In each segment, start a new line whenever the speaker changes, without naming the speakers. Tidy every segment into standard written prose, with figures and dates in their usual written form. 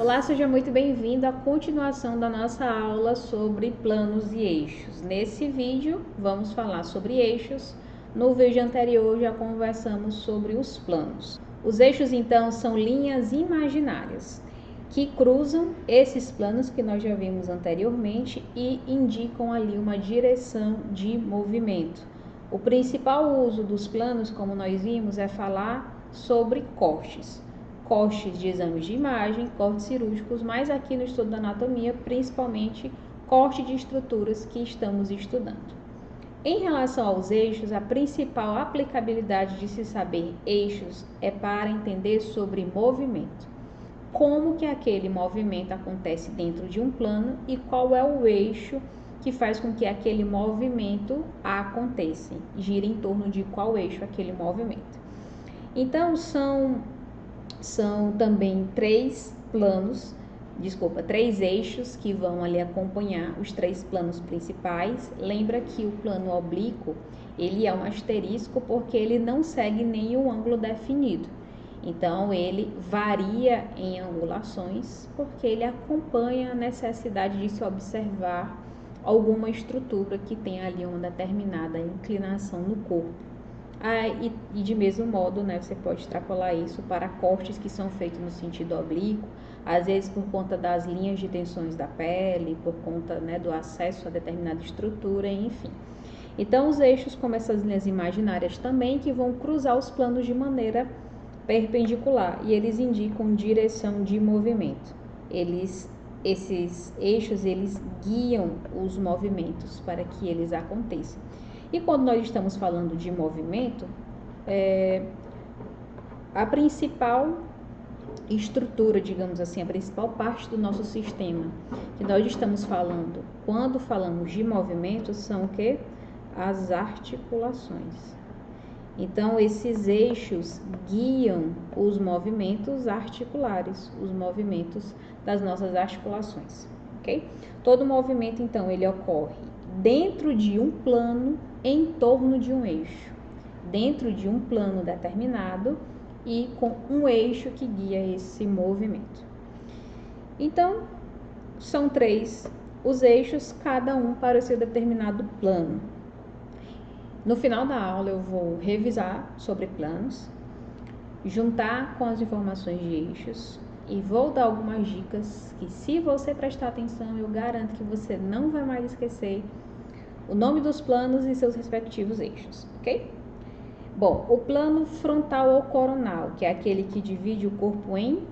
Olá, seja muito bem-vindo à continuação da nossa aula sobre planos e eixos. Nesse vídeo, vamos falar sobre eixos. No vídeo anterior, já conversamos sobre os planos. Os eixos, então, são linhas imaginárias que cruzam esses planos que nós já vimos anteriormente e indicam ali uma direção de movimento. O principal uso dos planos, como nós vimos, é falar sobre cortes de exames de imagem, cortes cirúrgicos, mas aqui no estudo da anatomia, principalmente corte de estruturas que estamos estudando. Em relação aos eixos, a principal aplicabilidade de se saber eixos é para entender sobre movimento. Como que aquele movimento acontece dentro de um plano e qual é o eixo que faz com que aquele movimento aconteça, gira em torno de qual eixo aquele movimento. Então, são também três eixos que vão ali acompanhar os três planos principais. Lembra que o plano oblíquo, ele é um asterisco porque ele não segue nenhum ângulo definido. Então, ele varia em angulações porque ele acompanha a necessidade de se observar alguma estrutura que tem ali uma determinada inclinação no corpo. E de mesmo modo, né, você pode extrapolar isso para cortes que são feitos no sentido oblíquo, às vezes por conta das linhas de tensões da pele, por conta, né, do acesso a determinada estrutura, enfim. Então, os eixos, como essas linhas imaginárias também, que vão cruzar os planos de maneira perpendicular e eles indicam direção de movimento. Esses eixos, eles guiam os movimentos para que eles aconteçam. E quando nós estamos falando de movimento, a principal estrutura, digamos assim, a principal parte do nosso sistema que nós estamos falando, quando falamos de movimento, são o quê? As articulações. Então, esses eixos guiam os movimentos articulares, os movimentos das nossas articulações, ok? Todo movimento, então, ele ocorre dentro de um plano, em torno de um eixo, dentro de um plano determinado e com um eixo que guia esse movimento. Então, são três os eixos, cada um para o seu determinado plano. No final da aula eu vou revisar sobre planos, juntar com as informações de eixos e vou dar algumas dicas que, se você prestar atenção, eu garanto que você não vai mais esquecer o nome dos planos e seus respectivos eixos, ok? Bom, o plano frontal ou coronal, que é aquele que divide o corpo em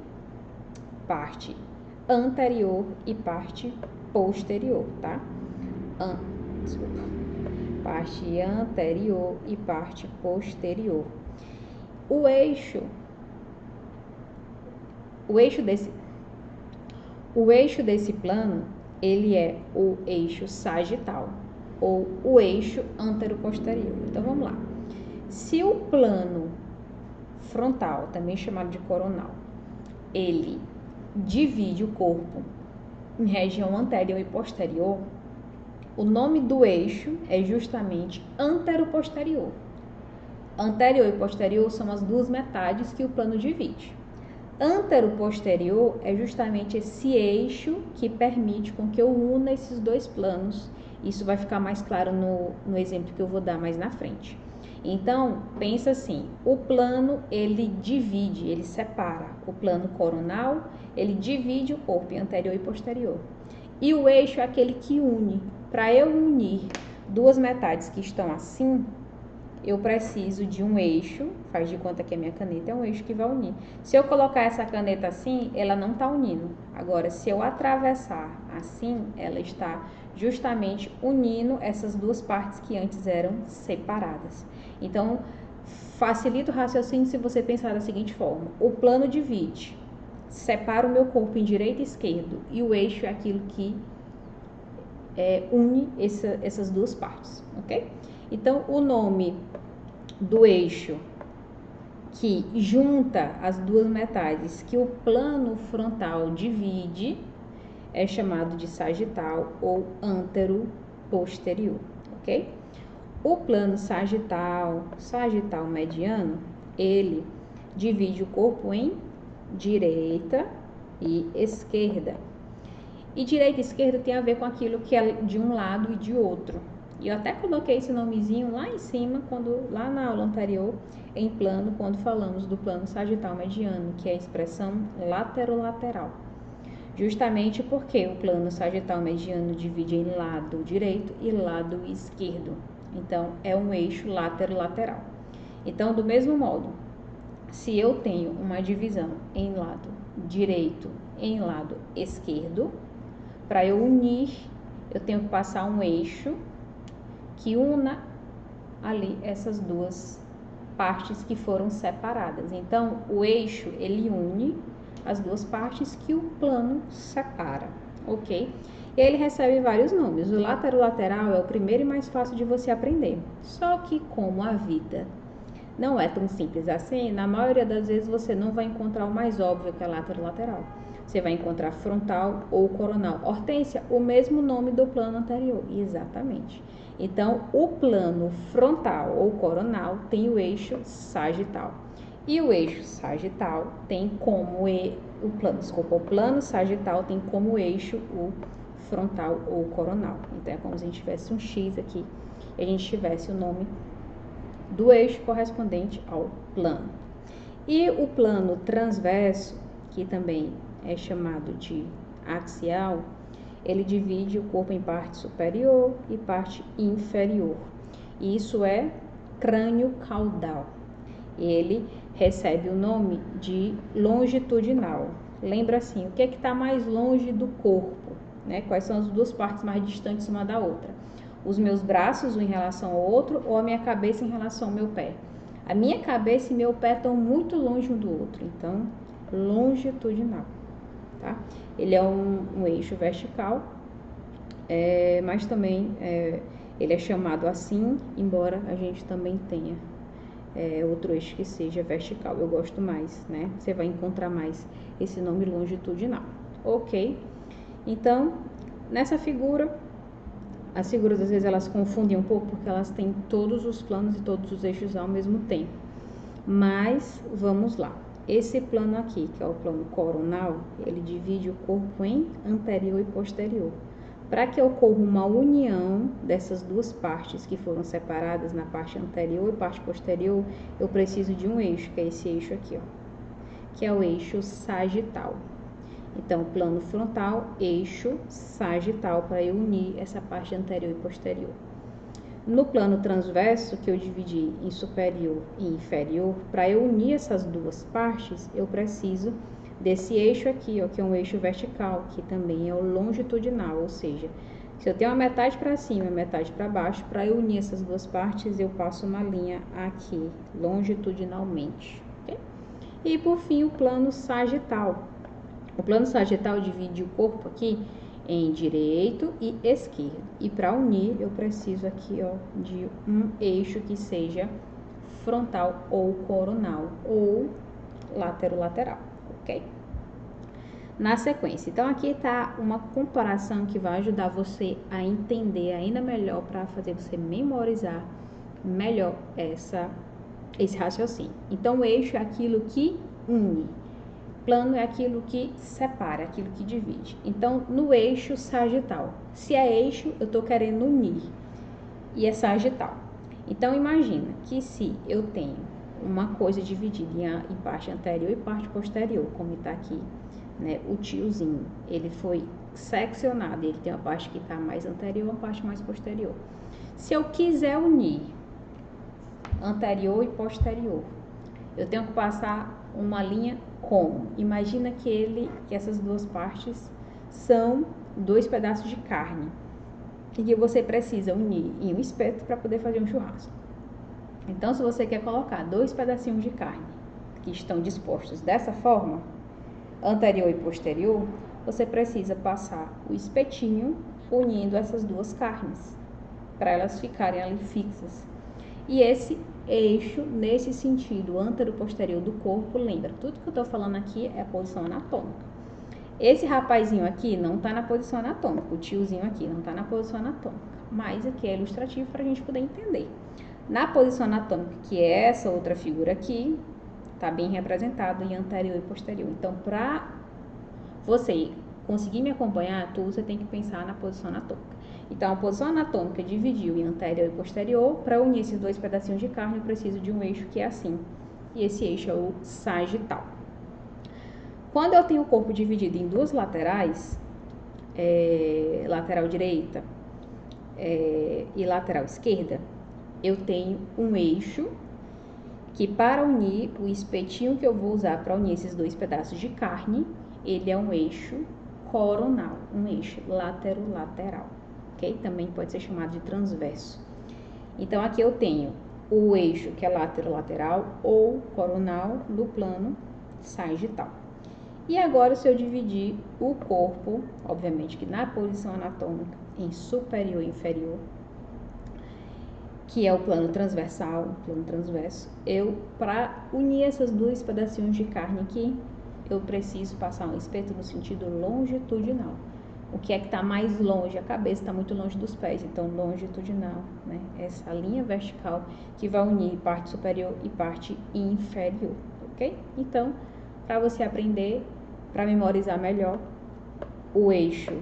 parte anterior e parte posterior, tá? Parte anterior e parte posterior. O eixo desse plano, ele é o eixo sagital ou o eixo antero-posterior. Então, vamos lá. Se o plano frontal, também chamado de coronal, ele divide o corpo em região anterior e posterior, o nome do eixo é justamente antero-posterior. Anterior e posterior são as duas metades que o plano divide. Antero-posterior é justamente esse eixo que permite com que eu una esses dois planos. Isso vai ficar mais claro no exemplo que eu vou dar mais na frente. Então, pensa assim, o plano, ele divide, ele separa. O plano coronal, ele divide o corpo em anterior e posterior. E o eixo é aquele que une. Para eu unir duas metades que estão assim, eu preciso de um eixo, faz de conta que a minha caneta é um eixo que vai unir. Se eu colocar essa caneta assim, ela não está unindo. Agora, se eu atravessar assim, ela está justamente unindo essas duas partes que antes eram separadas. Então, facilita o raciocínio se você pensar da seguinte forma: o plano divide, separa o meu corpo em direito e esquerdo, e o eixo é aquilo que une essas duas partes, ok? Então, o nome do eixo que junta as duas metades que o plano frontal divide é chamado de sagital ou antero-posterior, ok? O plano sagital mediano, ele divide o corpo em direita e esquerda. E direita e esquerda tem a ver com aquilo que é de um lado e de outro. E eu até coloquei esse nomezinho lá em cima, lá na aula anterior, em plano, quando falamos do plano sagital mediano, que é a expressão laterolateral. Justamente porque o plano sagital mediano divide em lado direito e lado esquerdo. Então, é um eixo laterolateral. Então, do mesmo modo, se eu tenho uma divisão em lado direito e em lado esquerdo, para eu unir, eu tenho que passar um eixo que una ali essas duas partes que foram separadas. Então, o eixo, ele une as duas partes que o plano separa, ok? E ele recebe vários nomes. O laterolateral é o primeiro e mais fácil de você aprender. Só que como a vida não é tão simples assim, na maioria das vezes você não vai encontrar o mais óbvio que é laterolateral. Você vai encontrar frontal ou coronal. Hortência, o mesmo nome do plano anterior. Exatamente. Então, o plano frontal ou coronal tem o eixo sagital. E o eixo sagital tem como o plano sagital tem como eixo o frontal ou coronal. Então, é como se a gente tivesse um X aqui e a gente tivesse o nome do eixo correspondente ao plano. E o plano transverso, que também é chamado de axial, ele divide o corpo em parte superior e parte inferior. E isso é crânio caudal. Ele recebe o nome de longitudinal. Lembra assim, o que é que está mais longe do corpo? Né? Quais são as duas partes mais distantes uma da outra? Os meus braços, um em relação ao outro, ou a minha cabeça em relação ao meu pé? A minha cabeça e meu pé estão muito longe um do outro, então, longitudinal. Tá? Ele é um eixo vertical, mas também ele é chamado assim, embora a gente também tenha outro eixo que seja vertical. Eu gosto mais, né? Você vai encontrar mais esse nome longitudinal. Ok? Então, nessa figura, as figuras às vezes elas confundem um pouco porque elas têm todos os planos e todos os eixos ao mesmo tempo. Mas, vamos lá. Esse plano aqui, que é o plano coronal, ele divide o corpo em anterior e posterior. Para que ocorra uma união dessas duas partes que foram separadas na parte anterior e parte posterior, eu preciso de um eixo, que é esse eixo aqui, ó, que é o eixo sagital. Então, plano frontal, eixo sagital, para eu unir essa parte anterior e posterior. No plano transverso, que eu dividi em superior e inferior, para eu unir essas duas partes, eu preciso desse eixo aqui, ó, que é um eixo vertical, que também é o longitudinal, ou seja, se eu tenho uma metade para cima e metade para baixo, para eu unir essas duas partes, eu passo uma linha aqui, longitudinalmente. Okay? E por fim, o plano sagital. O plano sagital divide o corpo aqui em direito e esquerdo. E para unir, eu preciso aqui, ó, de um eixo que seja frontal ou coronal, ou laterolateral, ok? Na sequência, então aqui está uma comparação que vai ajudar você a entender ainda melhor, para fazer você memorizar melhor esse raciocínio. Então, o eixo é aquilo que une. Plano é aquilo que separa, aquilo que divide. Então, no eixo sagital, se é eixo, eu estou querendo unir, e é sagital. Então, imagina que se eu tenho uma coisa dividida em parte anterior e parte posterior, como está aqui, né, o tiozinho, ele foi seccionado, ele tem uma parte que está mais anterior e uma parte mais posterior. Se eu quiser unir anterior e posterior, eu tenho que passar uma linha como? Imagina que essas duas partes são dois pedaços de carne e que você precisa unir em um espeto para poder fazer um churrasco. Então, se você quer colocar dois pedacinhos de carne que estão dispostos dessa forma, anterior e posterior, você precisa passar o espetinho unindo essas duas carnes para elas ficarem ali fixas. E esse eixo, nesse sentido antero-posterior do corpo, lembra, tudo que eu estou falando aqui é a posição anatômica. Esse rapazinho aqui não está na posição anatômica, o tiozinho aqui não está na posição anatômica, mas aqui é ilustrativo para a gente poder entender. Na posição anatômica, que é essa outra figura aqui, está bem representado em anterior e posterior. Então, para você conseguir me acompanhar, você tem que pensar na posição anatômica. Então, a posição anatômica dividiu em anterior e posterior. Para unir esses dois pedacinhos de carne, eu preciso de um eixo que é assim. E esse eixo é o sagital. Quando eu tenho o corpo dividido em duas laterais, lateral direita e lateral esquerda, eu tenho um eixo que, para unir o espetinho que eu vou usar para unir esses dois pedaços de carne, ele é um eixo coronal, um eixo lateral, ok? Também pode ser chamado de transverso. Então, aqui eu tenho o eixo que é lateral ou coronal no plano sagital. E agora, se eu dividir o corpo, obviamente que na posição anatômica, em superior e inferior, que é o plano transversal, o plano transverso, para unir esses dois pedacinhos de carne aqui, eu preciso passar um espeto no sentido longitudinal. O que é que está mais longe? A cabeça está muito longe dos pés, então longitudinal, né? Essa linha vertical que vai unir parte superior e parte inferior, ok? Então, para você aprender, para memorizar melhor, o eixo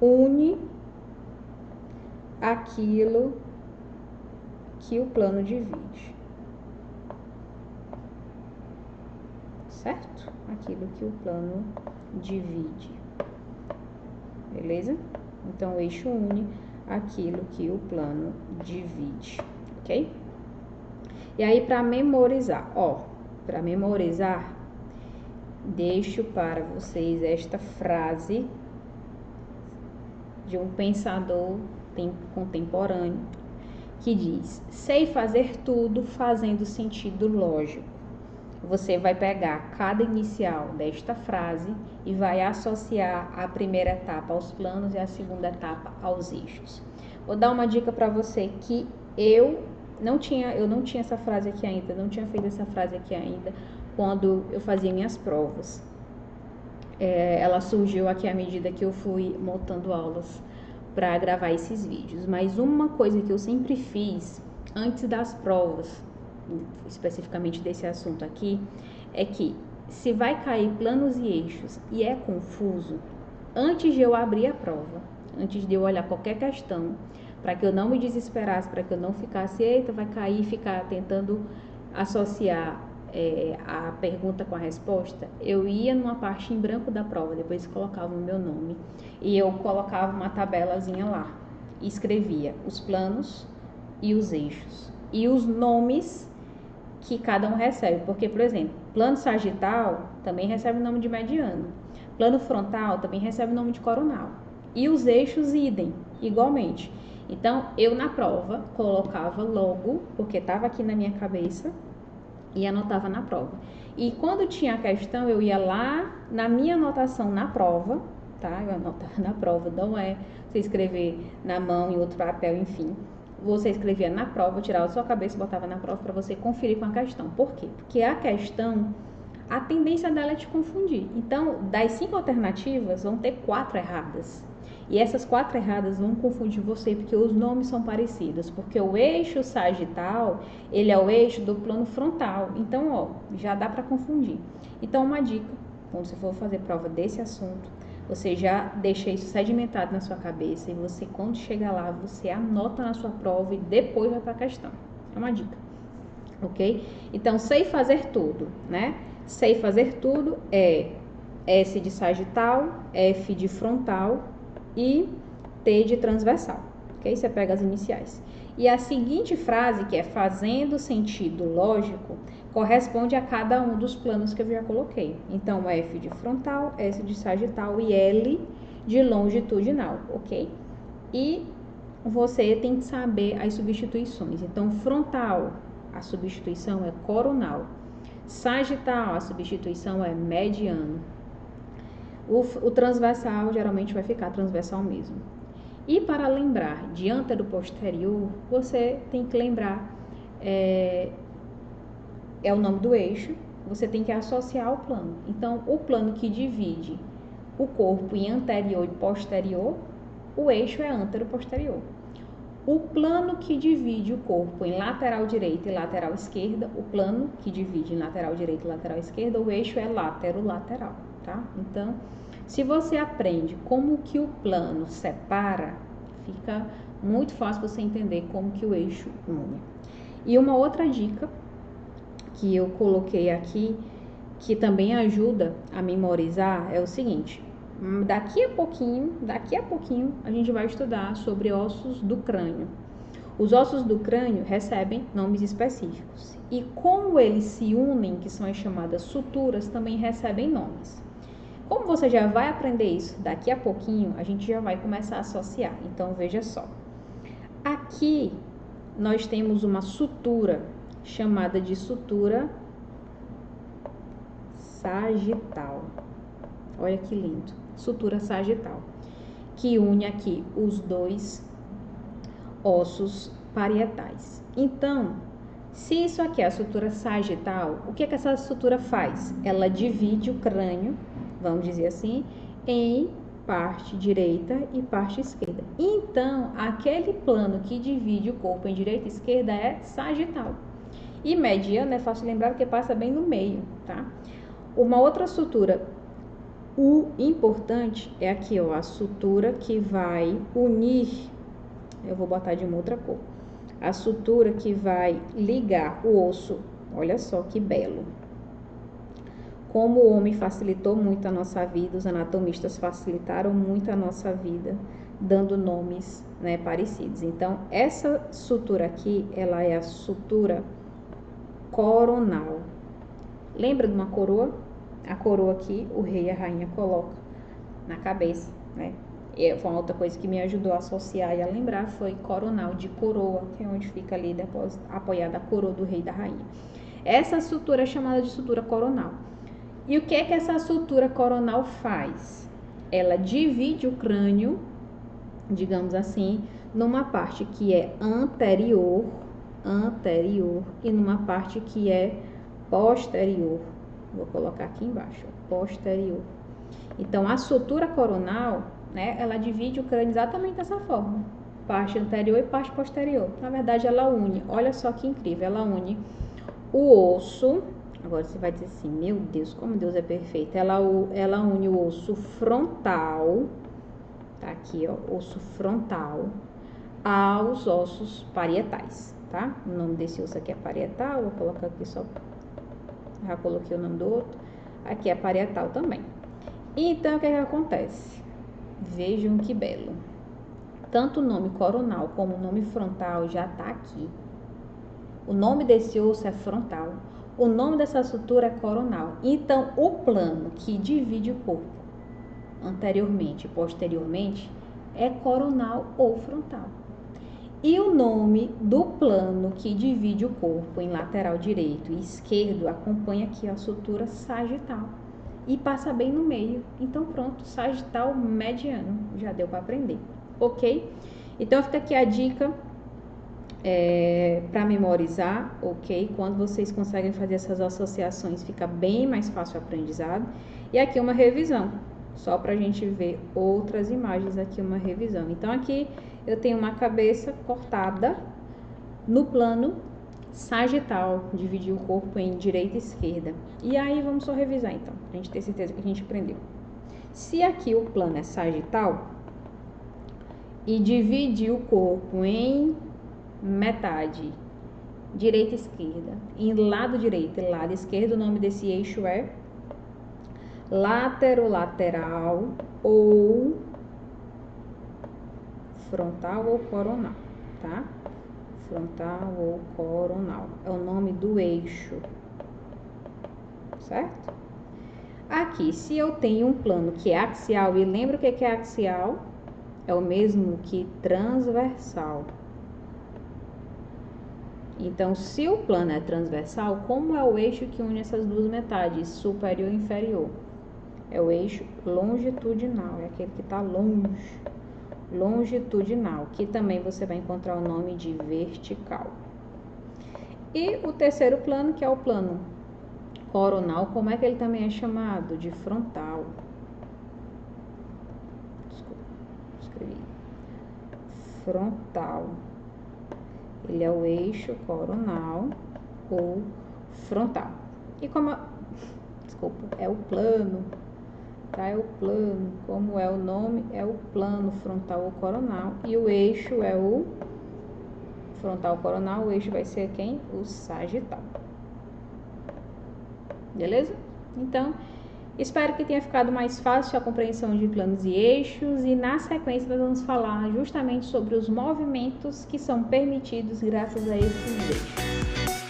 une aquilo que o plano divide, certo? Aquilo que o plano divide, beleza? Então, o eixo une aquilo que o plano divide, ok? E aí, para memorizar, deixo para vocês esta frase de um pensador contemporâneo que diz: sei fazer tudo fazendo sentido lógico. Você vai pegar cada inicial desta frase e vai associar a primeira etapa aos planos e a segunda etapa aos eixos. Vou dar uma dica para você que eu não tinha essa frase aqui ainda, não tinha feito essa frase aqui ainda quando eu fazia minhas provas. Ela surgiu aqui à medida que eu fui montando aulas para gravar esses vídeos. Mas uma coisa que eu sempre fiz antes das provas, especificamente desse assunto aqui, é que se vai cair planos e eixos e é confuso, antes de eu abrir a prova, antes de eu olhar qualquer questão, para que eu não me desesperasse, para que eu não ficasse, eita, vai cair, e ficar tentando associar a pergunta com a resposta, eu ia numa parte em branco da prova, depois colocava o meu nome e eu colocava uma tabelazinha lá e escrevia os planos e os eixos e os nomes que cada um recebe, porque, por exemplo, plano sagital também recebe o nome de mediano, plano frontal também recebe o nome de coronal e os eixos idem, igualmente. Então, eu na prova colocava logo, porque estava aqui na minha cabeça, e anotava na prova. E quando tinha a questão, eu ia lá na minha anotação na prova, tá? Eu anotava na prova, não é você escrever na mão, em outro papel, enfim. Você escrevia na prova, tirava a sua cabeça e botava na prova para você conferir com a questão. Por quê? Porque a questão, a tendência dela é te confundir. Então, das 5 alternativas, vão ter 4 erradas. E essas 4 erradas vão confundir você, porque os nomes são parecidos. Porque o eixo sagital, ele é o eixo do plano frontal. Então, já dá para confundir. Então, uma dica, quando você for fazer prova desse assunto, você já deixa isso sedimentado na sua cabeça. E você, quando chegar lá, você anota na sua prova e depois vai para a questão. É uma dica, ok? Então, sei fazer tudo, né? Sei fazer tudo é S de sagital, F de frontal e T de transversal, ok? Você pega as iniciais. E a seguinte frase, que é fazendo sentido lógico, corresponde a cada um dos planos que eu já coloquei. Então, F de frontal, S de sagital e L de longitudinal, ok? E você tem que saber as substituições. Então, frontal, a substituição é coronal. Sagital, a substituição é mediano. O transversal geralmente vai ficar transversal mesmo. E para lembrar de antero-posterior, você tem que lembrar, é o nome do eixo, você tem que associar ao plano. Então, o plano que divide o corpo em anterior e posterior, o eixo é antero-posterior. O plano que divide o corpo em lateral direita e lateral esquerda, o plano que divide em lateral direita e lateral esquerda, o eixo é látero-lateral, tá? Então, se você aprende como que o plano separa, fica muito fácil você entender como que o eixo une. E uma outra dica que eu coloquei aqui, que também ajuda a memorizar, é o seguinte: daqui a pouquinho a gente vai estudar sobre ossos do crânio. Os ossos do crânio recebem nomes específicos. E como eles se unem, que são as chamadas suturas, também recebem nomes. Como você já vai aprender isso daqui a pouquinho, a gente já vai começar a associar. Então, veja só. Aqui nós temos uma sutura chamada de sutura sagital. Olha que lindo. Sutura sagital, que une aqui os dois ossos parietais. Então, se isso aqui é a sutura sagital, o que essa sutura faz? Ela divide o crânio, vamos dizer assim, em parte direita e parte esquerda. Então, aquele plano que divide o corpo em direita e esquerda é sagital. E mediano é fácil lembrar porque passa bem no meio, tá? Uma outra sutura, o importante é aqui, ó, a sutura que vai unir, eu vou botar de uma outra cor, a sutura que vai ligar o osso, olha só que belo. Como o homem facilitou muito a nossa vida, os anatomistas facilitaram muito a nossa vida, dando nomes, né, parecidos. Então, essa sutura aqui, ela é a sutura coronal. Lembra de uma coroa? A coroa aqui, o rei e a rainha colocam na cabeça, né? E foi uma outra coisa que me ajudou a associar e a lembrar, foi coronal, de coroa, que é onde fica ali depois apoiada a coroa do rei e da rainha. Essa sutura é chamada de sutura coronal. E o que é que essa sutura coronal faz? Ela divide o crânio, digamos assim, numa parte que é anterior, e numa parte que é posterior. Vou colocar aqui embaixo, posterior. Então, a sutura coronal, né, ela divide o crânio exatamente dessa forma. Parte anterior e parte posterior. Na verdade, ela une, olha só que incrível, ela une o osso. Agora você vai dizer assim, meu Deus, como Deus é perfeito. Ela une o osso frontal, tá aqui, ó, osso frontal, aos ossos parietais, tá? O nome desse osso aqui é parietal, vou colocar aqui só, já coloquei o nome do outro. Aqui é parietal também. Então, o que é que acontece? Vejam que belo. Tanto o nome coronal como o nome frontal já tá aqui. O nome desse osso é frontal. O nome dessa sutura é coronal. Então, o plano que divide o corpo anteriormente e posteriormente é coronal ou frontal. E o nome do plano que divide o corpo em lateral direito e esquerdo acompanha aqui a sutura sagital. E passa bem no meio. Então, pronto, sagital mediano. Já deu para aprender, ok? Então, fica aqui a dica para memorizar, ok? Quando vocês conseguem fazer essas associações, fica bem mais fácil o aprendizado. E aqui uma revisão, só para a gente ver outras imagens, aqui uma revisão. Então, aqui eu tenho uma cabeça cortada no plano sagital, dividir o corpo em direita e esquerda. E aí, vamos só revisar então, pra gente ter certeza que a gente aprendeu. Se aqui o plano é sagital e divide o corpo em metade, direita e esquerda, em lado direito e lado esquerdo, o nome desse eixo é látero-lateral ou frontal ou coronal, tá? Frontal ou coronal. É o nome do eixo, certo? Aqui, se eu tenho um plano que é axial, e lembra o que é axial? É o mesmo que transversal. Então, se o plano é transversal, como é o eixo que une essas duas metades, superior e inferior? É o eixo longitudinal, é aquele que está longe. Longitudinal, que também você vai encontrar o nome de vertical. E o terceiro plano, que é o plano coronal, como é que ele também é chamado? De frontal. Desculpa, escrevi. Frontal. Ele é o eixo coronal ou frontal. E como, desculpa, é o plano, tá? É o plano, como é o nome, é o plano frontal ou coronal. E o eixo é o frontal coronal, o eixo vai ser quem? O sagital. Beleza? Então, espero que tenha ficado mais fácil a compreensão de planos e eixos, e na sequência nós vamos falar justamente sobre os movimentos que são permitidos graças a esses eixos.